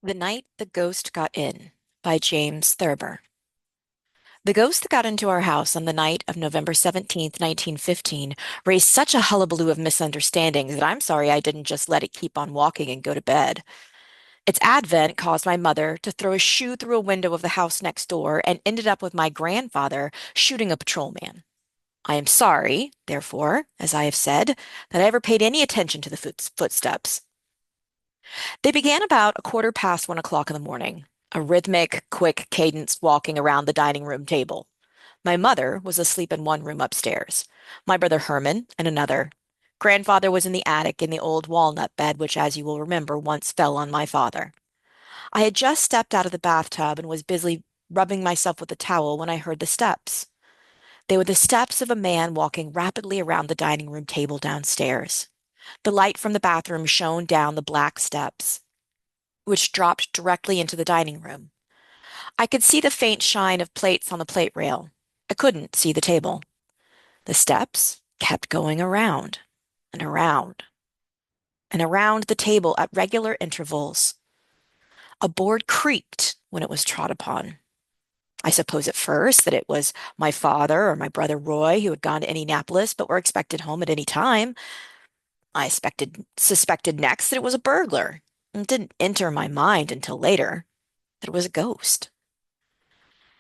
The Night the Ghost Got In by James Thurber. The ghost that got into our house on the night of November 17th, 1915, raised such a hullabaloo of misunderstandings that I'm sorry I didn't just let it keep on walking and go to bed. Its advent caused my mother to throw a shoe through a window of the house next door and ended up with my grandfather shooting a patrolman. I am sorry, therefore, as I have said, that I ever paid any attention to the footsteps. They began about a quarter past 1 o'clock in the morning, a rhythmic, quick cadence walking around the dining room table. My mother was asleep in one room upstairs, my brother Herman in another. Grandfather was in the attic in the old walnut bed, which, as you will remember, once fell on my father. I had just stepped out of the bathtub and was busily rubbing myself with a towel when I heard the steps. They were the steps of a man walking rapidly around the dining room table downstairs. The light from the bathroom shone down the black steps, which dropped directly into the dining room. I could see the faint shine of plates on the plate rail. I couldn't see the table. The steps kept going around and around and around the table at regular intervals. A board creaked when it was trod upon. I suppose at first that it was my father or my brother Roy who had gone to Indianapolis but were expected home at any time. I suspected next that it was a burglar. It didn't enter my mind until later that it was a ghost.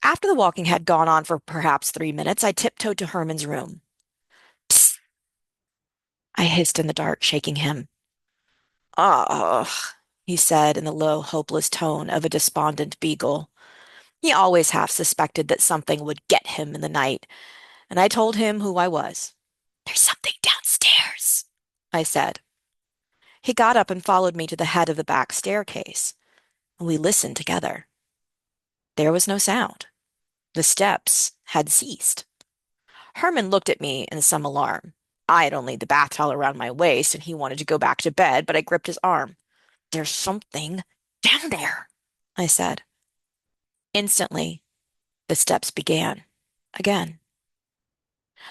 After the walking had gone on for perhaps 3 minutes, I tiptoed to Herman's room. Psst, I hissed in the dark, shaking him. Ugh, he said in the low, hopeless tone of a despondent beagle. He always half suspected that something would get him in the night, and I told him who I was. There's something downstairs, I said. He got up and followed me to the head of the back staircase, and we listened together. There was no sound. The steps had ceased. Herman looked at me in some alarm. I had only the bath towel around my waist, and he wanted to go back to bed, but I gripped his arm. There's something down there, I said. Instantly, the steps began again.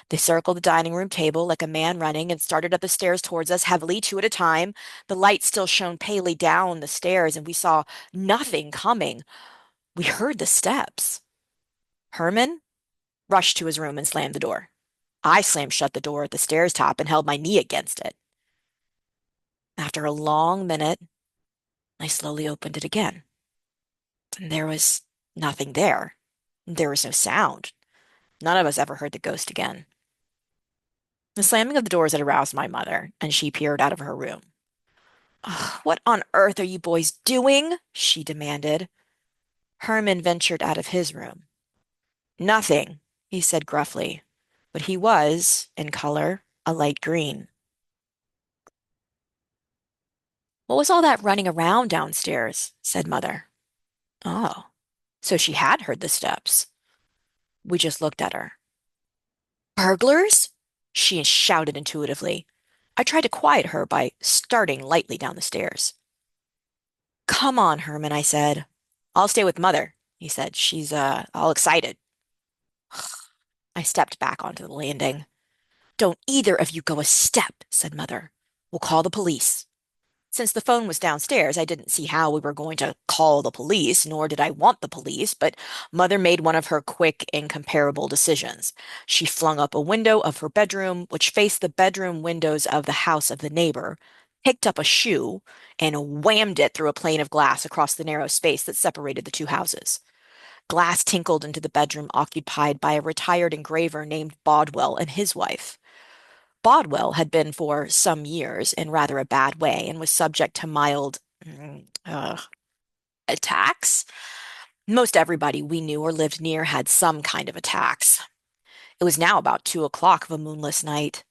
They circled the dining room table like a man running and started up the stairs towards us heavily, two at a time. The light still shone palely down the stairs, and we saw nothing coming. We heard the steps. Herman rushed to his room and slammed the door. I slammed shut the door at the stairs top and held my knee against it. After a long minute, I slowly opened it again. And there was nothing there. There was no sound. None of us ever heard the ghost again. The slamming of the doors had aroused my mother, and she peered out of her room. "Ugh, what on earth are you boys doing?" she demanded. Herman ventured out of his room. Nothing, he said gruffly, but he was, in color, a light green. What was all that running around downstairs? Said Mother. Oh, so she had heard the steps. We just looked at her. Burglars? She shouted intuitively. I tried to quiet her by starting lightly down the stairs. Come on, Herman, I said. I'll stay with Mother, he said. She's, all excited. I stepped back onto the landing. Don't either of you go a step, said Mother. We'll call the police. Since the phone was downstairs, I didn't see how we were going to call the police, nor did I want the police, but Mother made one of her quick, incomparable decisions. She flung up a window of her bedroom, which faced the bedroom windows of the house of the neighbor, picked up a shoe, and whammed it through a pane of glass across the narrow space that separated the two houses. Glass tinkled into the bedroom occupied by a retired engraver named Bodwell and his wife. Bodwell had been for some years in rather a bad way and was subject to mild attacks. Most everybody we knew or lived near had some kind of attacks. It was now about 2 o'clock of a moonless night.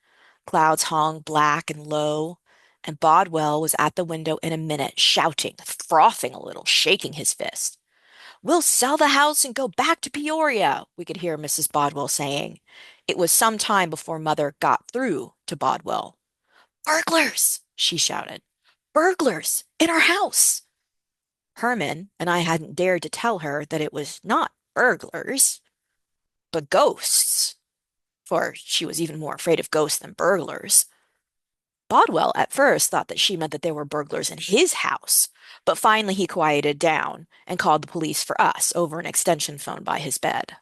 Clouds hung black and low, and Bodwell was at the window in a minute, shouting, frothing a little, shaking his fist. We'll sell the house and go back to Peoria, we could hear Mrs. Bodwell saying. It was some time before Mother got through to Bodwell. Burglars, she shouted. Burglars in our house. Herman and I hadn't dared to tell her that it was not burglars, but ghosts, for she was even more afraid of ghosts than burglars. Bodwell at first thought that she meant that there were burglars in his house, but finally he quieted down and called the police for us over an extension phone by his bed.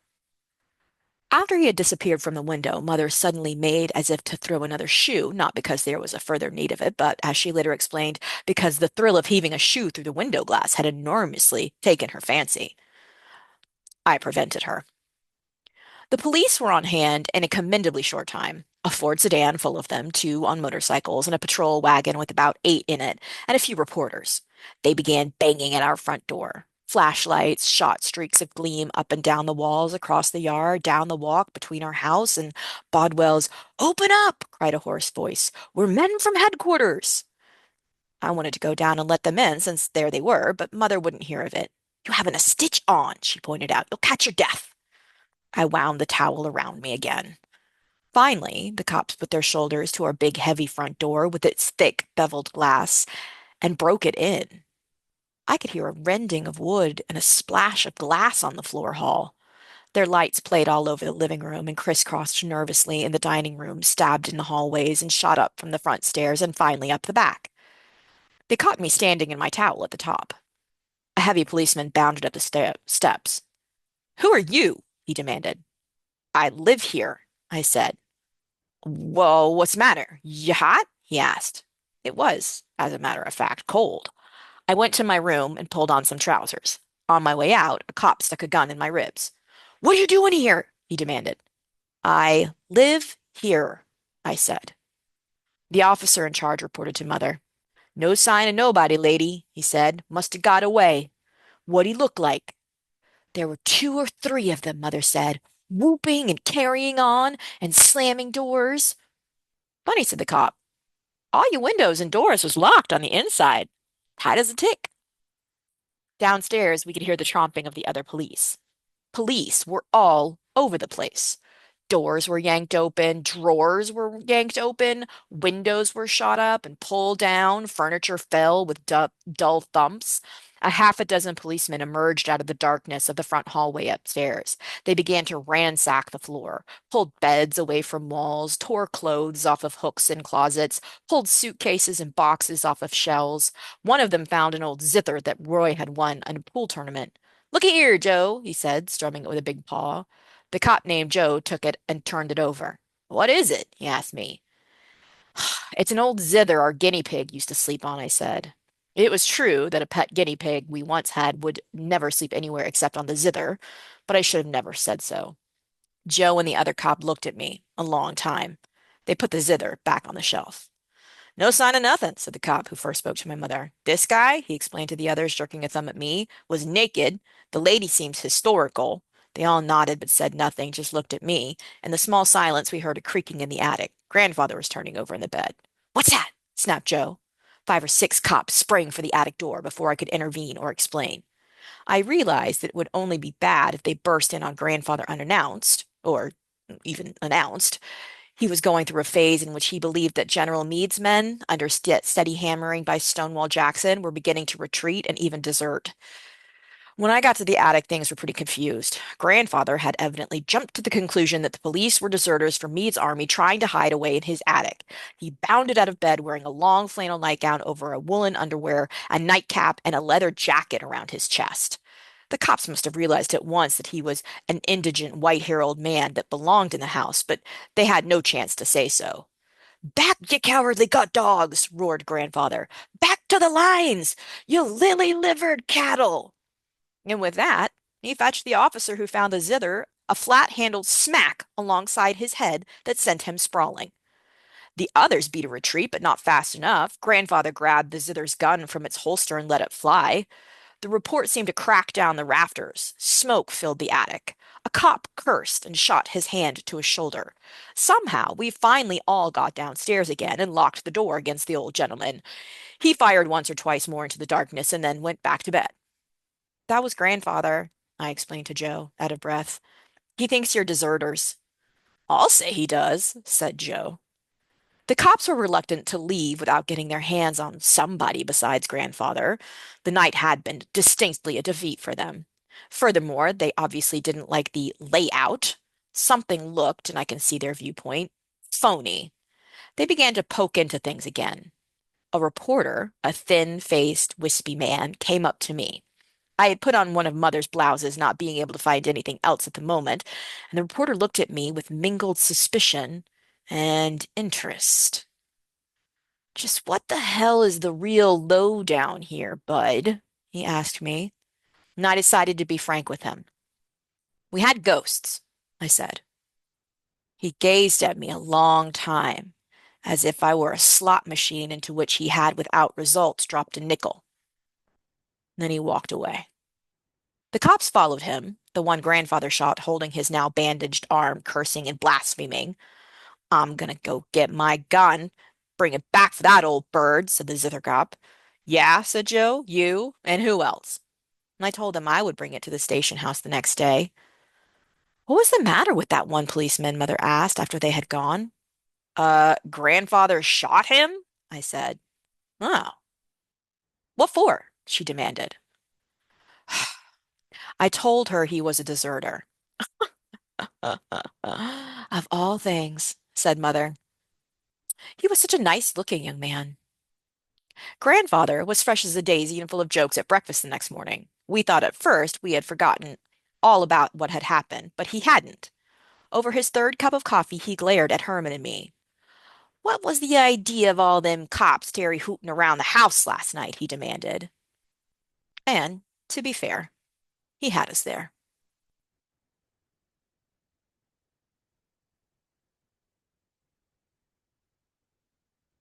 After he had disappeared from the window, Mother suddenly made as if to throw another shoe, not because there was a further need of it, but, as she later explained, because the thrill of heaving a shoe through the window glass had enormously taken her fancy. I prevented her. The police were on hand in a commendably short time. A Ford sedan full of them, two on motorcycles, and a patrol wagon with about eight in it, and a few reporters. They began banging at our front door. Flashlights shot streaks of gleam up and down the walls, across the yard, down the walk between our house and Bodwell's. "Open up!" cried a hoarse voice. "We're men from headquarters." I wanted to go down and let them in, since there they were, but Mother wouldn't hear of it. "You haven't a stitch on," she pointed out. "You'll catch your death." I wound the towel around me again. Finally, the cops put their shoulders to our big, heavy front door with its thick, beveled glass and broke it in. I could hear a rending of wood and a splash of glass on the floor hall. Their lights played all over the living room and crisscrossed nervously in the dining room, stabbed in the hallways, and shot up from the front stairs and finally up the back. They caught me standing in my towel at the top. A heavy policeman bounded up the steps. "Who are you?" he demanded. "I live here," I said. "Well, what's the matter? You hot?" he asked. It was, as a matter of fact, cold. I went to my room and pulled on some trousers. On my way out, a cop stuck a gun in my ribs. "What are you doing here?" he demanded. "I live here," I said. The officer in charge reported to Mother. "No sign of nobody, lady," he said. "Must have got away." "What'd he look like?" "There were two or three of them," Mother said, "whooping and carrying on and slamming doors." "Funny," said the cop. "All your windows and doors was locked on the inside. Tight as a tick." Downstairs, we could hear the tromping of the other police. Police were all over the place. Doors were yanked open, drawers were yanked open, windows were shot up and pulled down, furniture fell with dull thumps. A half a dozen policemen emerged out of the darkness of the front hallway upstairs. They began to ransack the floor, pulled beds away from walls, tore clothes off of hooks in closets, pulled suitcases and boxes off of shelves. One of them found an old zither that Roy had won in a pool tournament. "Looky here, Joe," he said, strumming it with a big paw. The cop named Joe took it and turned it over. "What is it?" he asked me. "It's an old zither our guinea pig used to sleep on," I said. It was true that a pet guinea pig we once had would never sleep anywhere except on the zither, but I should have never said so. Joe and the other cop looked at me a long time. They put the zither back on the shelf. "No sign of nothing," said the cop who first spoke to my mother. "This guy," he explained to the others, jerking a thumb at me, "was naked. The lady seems historical." They all nodded but said nothing, just looked at me. In the small silence, we heard a creaking in the attic. Grandfather was turning over in the bed. "What's that?" snapped Joe. 5 or 6 cops sprang for the attic door before I could intervene or explain. I realized that it would only be bad if they burst in on Grandfather unannounced, or even announced. He was going through a phase in which he believed that General Meade's men, under steady hammering by Stonewall Jackson, were beginning to retreat and even desert. When I got to the attic, things were pretty confused. Grandfather had evidently jumped to the conclusion that the police were deserters from Meade's army trying to hide away in his attic. He bounded out of bed wearing a long flannel nightgown over a woolen underwear, a nightcap, and a leather jacket around his chest. The cops must have realized at once that he was an indigent, white-haired old man that belonged in the house, but they had no chance to say so. "Back, you cowardly gut dogs!" roared Grandfather. "Back to the lines, you lily-livered cattle!" And with that, he fetched the officer who found the zither a flat-handled smack alongside his head that sent him sprawling. The others beat a retreat, but not fast enough. Grandfather grabbed the zither's gun from its holster and let it fly. The report seemed to crack down the rafters. Smoke filled the attic. A cop cursed and shot his hand to his shoulder. Somehow, we finally all got downstairs again and locked the door against the old gentleman. He fired once or twice more into the darkness and then went back to bed. "That was Grandfather," I explained to Joe, out of breath. "He thinks you're deserters." "I'll say he does," said Joe. The cops were reluctant to leave without getting their hands on somebody besides Grandfather. The night had been distinctly a defeat for them. Furthermore, they obviously didn't like the layout. Something looked, and I can see their viewpoint, phony. They began to poke into things again. A reporter, a thin-faced, wispy man, came up to me. I had put on one of Mother's blouses, not being able to find anything else at the moment, and the reporter looked at me with mingled suspicion and interest. Just what the hell is the real lowdown here, bud? He asked me, and I decided to be frank with him. We had ghosts, I said. He gazed at me a long time, as if I were a slot machine into which he had, without results, dropped a nickel. Then he walked away. The cops followed him, the one grandfather shot holding his now bandaged arm, cursing and blaspheming. I'm gonna go get my gun. Bring it back for that old bird, said the zither cop. Yeah, said Joe, you, and who else? And I told him I would bring it to the station house the next day. What was the matter with that one policeman? Mother asked after they had gone. Grandfather shot him? I said. Oh, what for? She demanded. I told her he was a deserter. Of all things, said Mother. He was such a nice-looking young man. Grandfather was fresh as a daisy and full of jokes at breakfast the next morning. We thought at first we had forgotten all about what had happened, but he hadn't. Over his third cup of coffee, he glared at Herman and me. What was the idea of all them cops terry-hooting around the house last night? He demanded. And, to be fair, he had us there.